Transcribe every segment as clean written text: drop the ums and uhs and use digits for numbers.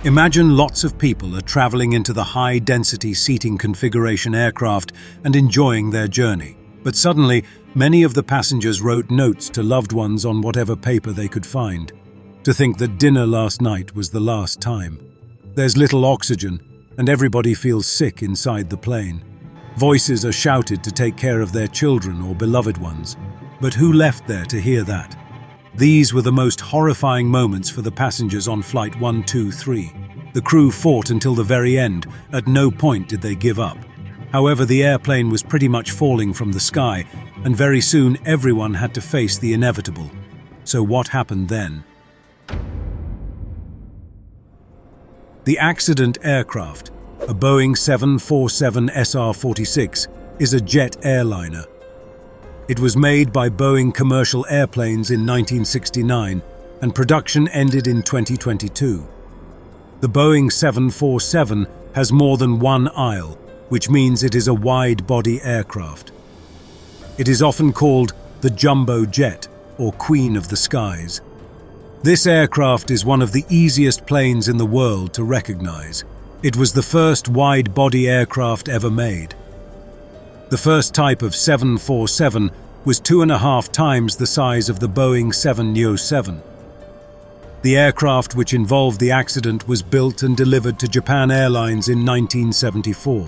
Imagine lots of people are traveling into the high-density seating configuration aircraft and enjoying their journey. But suddenly, many of the passengers wrote notes to loved ones on whatever paper they could find. To think that dinner last night was the last time. There's little oxygen, and everybody feels sick inside the plane. Voices are shouted to take care of their children or beloved ones. But who left there to hear that? These were the most horrifying moments for the passengers on Flight 123. The crew fought until the very end. At no point did they give up. However, the airplane was pretty much falling from the sky, and very soon everyone had to face the inevitable. So what happened then? The accident aircraft, a Boeing 747 SR-46, is a jet airliner. It was made by Boeing Commercial Airplanes in 1969, and production ended in 2022. The Boeing 747 has more than one aisle, which means it is a wide-body aircraft. It is often called the jumbo jet, or Queen of the Skies. This aircraft is one of the easiest planes in the world to recognize. It was the first wide-body aircraft ever made. The first type of 747 was 2.5 times the size of the Boeing 707. The aircraft which involved the accident was built and delivered to Japan Airlines in 1974.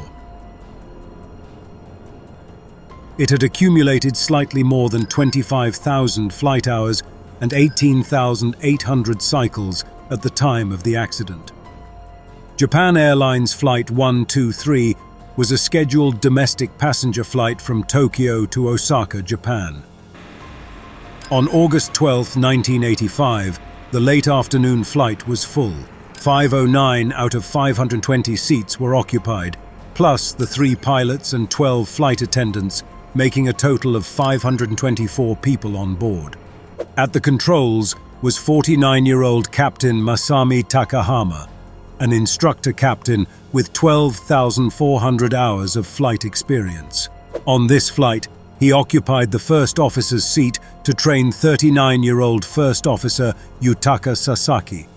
It had accumulated slightly more than 25,000 flight hours and 18,800 cycles at the time of the accident. Japan Airlines Flight 123 was a scheduled domestic passenger flight from Tokyo to Osaka, Japan. On August 12, 1985, the late afternoon flight was full. 509 out of 520 seats were occupied, plus the 3 pilots and 12 flight attendants, making a total of 524 people on board. At the controls was 49-year-old Captain Masami Takahama, an instructor captain with 12,400 hours of flight experience. On this flight, he occupied the first officer's seat to train 39-year-old First Officer Yutaka Sasaki,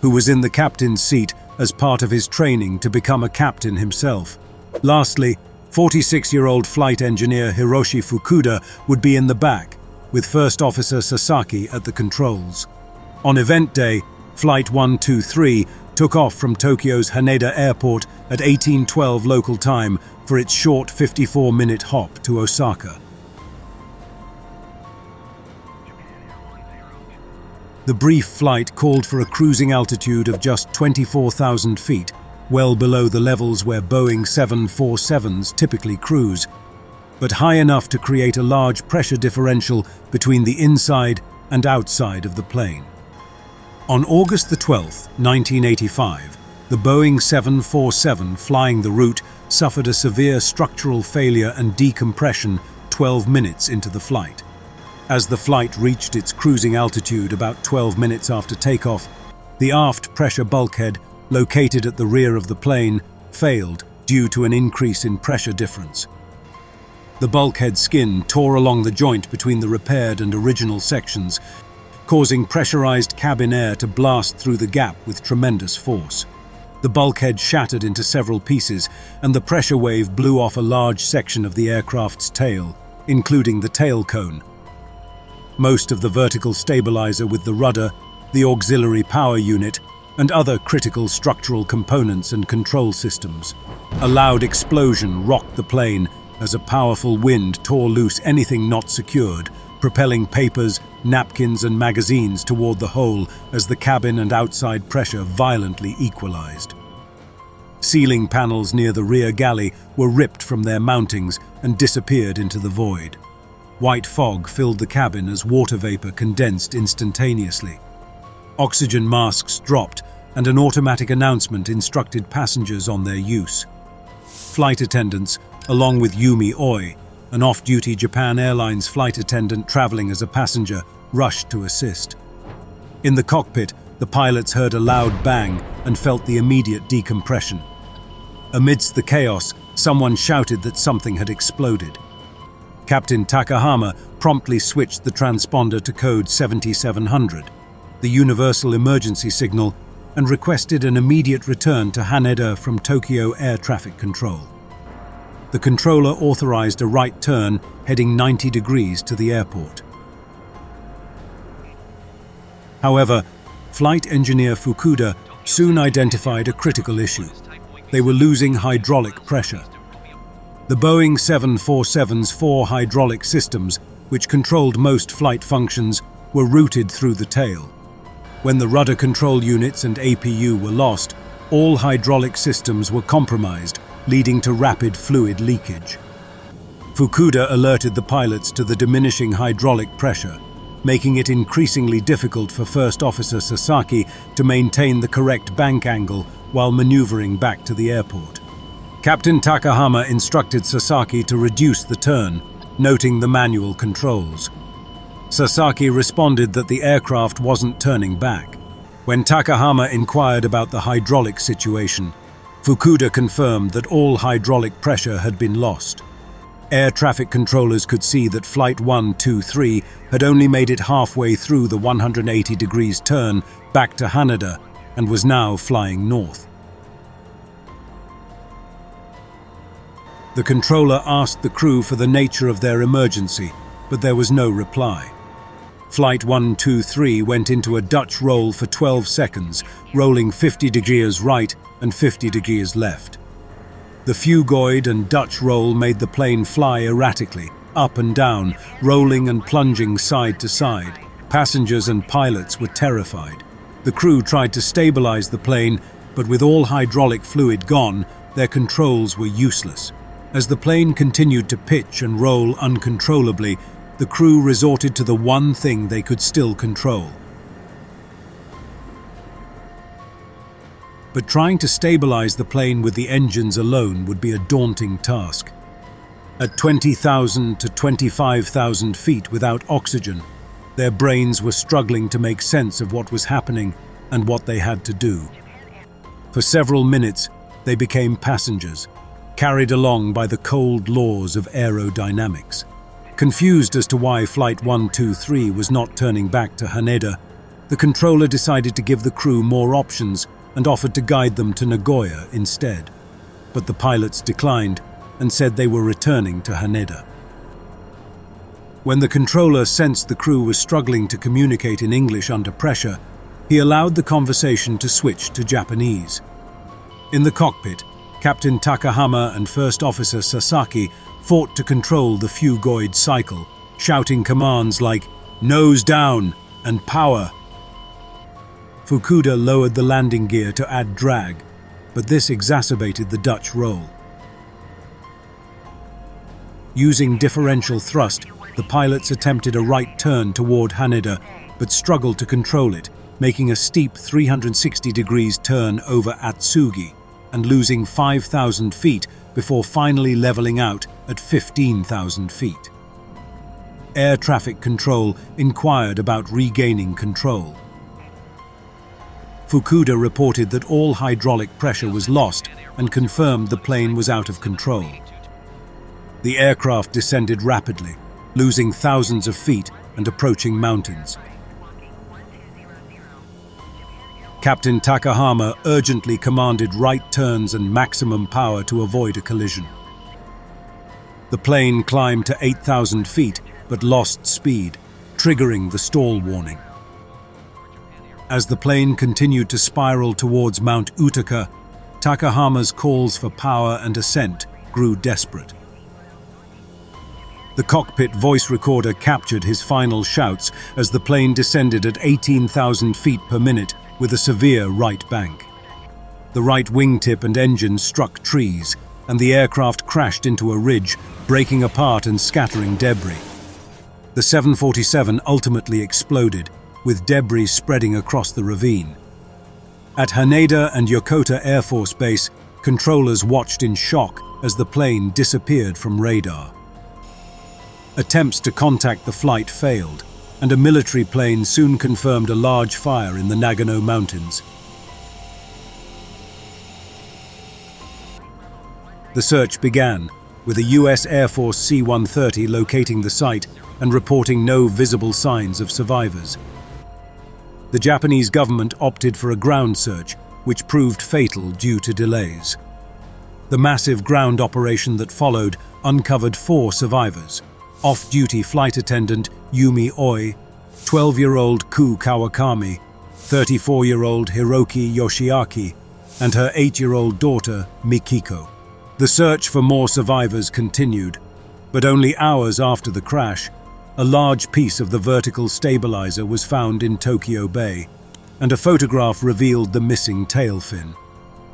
who was in the captain's seat as part of his training to become a captain himself. Lastly, 46-year-old flight engineer Hiroshi Fukuda would be in the back, with First Officer Sasaki at the controls. On event day, Flight 123 took off from Tokyo's Haneda Airport at 1812 local time for its short 54-minute hop to Osaka. The brief flight called for a cruising altitude of just 24,000 feet, well below the levels where Boeing 747s typically cruise, but high enough to create a large pressure differential between the inside and outside of the plane. On August 12, 1985, the Boeing 747 flying the route suffered a severe structural failure and decompression 12 minutes into the flight. As the flight reached its cruising altitude about 12 minutes after takeoff, the aft pressure bulkhead, located at the rear of the plane, failed due to an increase in pressure difference. The bulkhead skin tore along the joint between the repaired and original sections, causing pressurized cabin air to blast through the gap with tremendous force. The bulkhead shattered into several pieces, and the pressure wave blew off a large section of the aircraft's tail, including the tail cone. Most of the vertical stabilizer with the rudder, the auxiliary power unit, and other critical structural components and control systems. A loud explosion rocked the plane as a powerful wind tore loose anything not secured, propelling papers, napkins and magazines toward the hole as the cabin and outside pressure violently equalized. Ceiling panels near the rear galley were ripped from their mountings and disappeared into the void. White fog filled the cabin as water vapor condensed instantaneously. Oxygen masks dropped, and an automatic announcement instructed passengers on their use. Flight attendants, along with Yumi Oi, an off-duty Japan Airlines flight attendant traveling as a passenger, rushed to assist. In the cockpit, the pilots heard a loud bang and felt the immediate decompression. Amidst the chaos, someone shouted that something had exploded. Captain Takahama promptly switched the transponder to code 7700, the universal emergency signal, and requested an immediate return to Haneda from Tokyo Air Traffic Control. The controller authorized a right turn heading 90 degrees to the airport. However, flight engineer Fukuda soon identified a critical issue. They were losing hydraulic pressure. The Boeing 747's 4 hydraulic systems, which controlled most flight functions, were routed through the tail. When the rudder control units and APU were lost, all hydraulic systems were compromised, leading to rapid fluid leakage. Fukuda alerted the pilots to the diminishing hydraulic pressure, making it increasingly difficult for First Officer Sasaki to maintain the correct bank angle while maneuvering back to the airport. Captain Takahama instructed Sasaki to reduce the turn, noting the manual controls. Sasaki responded that the aircraft wasn't turning back. When Takahama inquired about the hydraulic situation, Fukuda confirmed that all hydraulic pressure had been lost. Air traffic controllers could see that Flight 123 had only made it halfway through the 180 degrees turn back to Haneda and was now flying north. The controller asked the crew for the nature of their emergency, but there was no reply. Flight 123 went into a Dutch roll for 12 seconds, rolling 50 degrees right and 50 degrees left. The fugoid and Dutch roll made the plane fly erratically, up and down, rolling and plunging side to side. Passengers and pilots were terrified. The crew tried to stabilize the plane, but with all hydraulic fluid gone, their controls were useless. As the plane continued to pitch and roll uncontrollably, the crew resorted to the one thing they could still control. But trying to stabilize the plane with the engines alone would be a daunting task. At 20,000 to 25,000 feet without oxygen, their brains were struggling to make sense of what was happening and what they had to do. For several minutes, they became passengers, carried along by the cold laws of aerodynamics. Confused as to why Flight 123 was not turning back to Haneda, the controller decided to give the crew more options and offered to guide them to Nagoya instead. But the pilots declined and said they were returning to Haneda. When the controller sensed the crew was struggling to communicate in English under pressure, he allowed the conversation to switch to Japanese. In the cockpit, Captain Takahama and First Officer Sasaki fought to control the fugoid cycle, shouting commands like "nose down" and "power." Fukuda lowered the landing gear to add drag, but this exacerbated the Dutch roll. Using differential thrust, the pilots attempted a right turn toward Haneda, but struggled to control it, making a steep 360 degrees turn over Atsugi and losing 5,000 feet before finally leveling out at 15,000 feet. Air traffic control inquired about regaining control. Fukuda reported that all hydraulic pressure was lost and confirmed the plane was out of control. The aircraft descended rapidly, losing thousands of feet and approaching mountains. Captain Takahama urgently commanded right turns and maximum power to avoid a collision. The plane climbed to 8,000 feet but lost speed, triggering the stall warning. As the plane continued to spiral towards Mount Utaka, Takahama's calls for power and ascent grew desperate. The cockpit voice recorder captured his final shouts as the plane descended at 18,000 feet per minute with a severe right bank. The right wingtip and engine struck trees, and the aircraft crashed into a ridge, breaking apart and scattering debris. The 747 ultimately exploded, with debris spreading across the ravine. At Haneda and Yokota Air Force Base, controllers watched in shock as the plane disappeared from radar. Attempts to contact the flight failed, and a military plane soon confirmed a large fire in the Nagano Mountains. The search began, with a U.S. Air Force C-130 locating the site and reporting no visible signs of survivors. the Japanese government opted for a ground search, which proved fatal due to delays. The massive ground operation that followed uncovered 4 survivors: off-duty flight attendant Yumi Oi, 12-year-old Ku Kawakami, 34-year-old Hiroki Yoshiaki, and her 8-year-old daughter Mikiko. The search for more survivors continued, but only hours after the crash, a large piece of the vertical stabilizer was found in Tokyo Bay, and a photograph revealed the missing tail fin.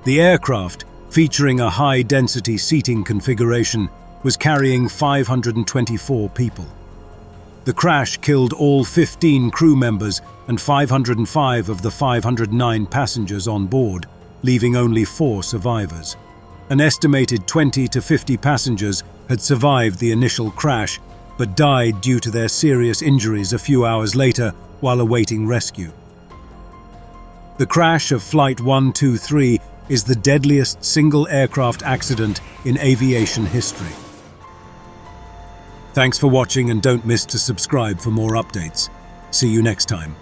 The aircraft, featuring a high-density seating configuration, was carrying 524 people. The crash killed all 15 crew members and 505 of the 509 passengers on board, leaving only 4 survivors. An estimated 20 to 50 passengers had survived the initial crash, but died due to their serious injuries a few hours later while awaiting rescue. The crash of Flight 123 is the deadliest single aircraft accident in aviation history. Thanks for watching, and don't miss to subscribe for more updates. See you next time.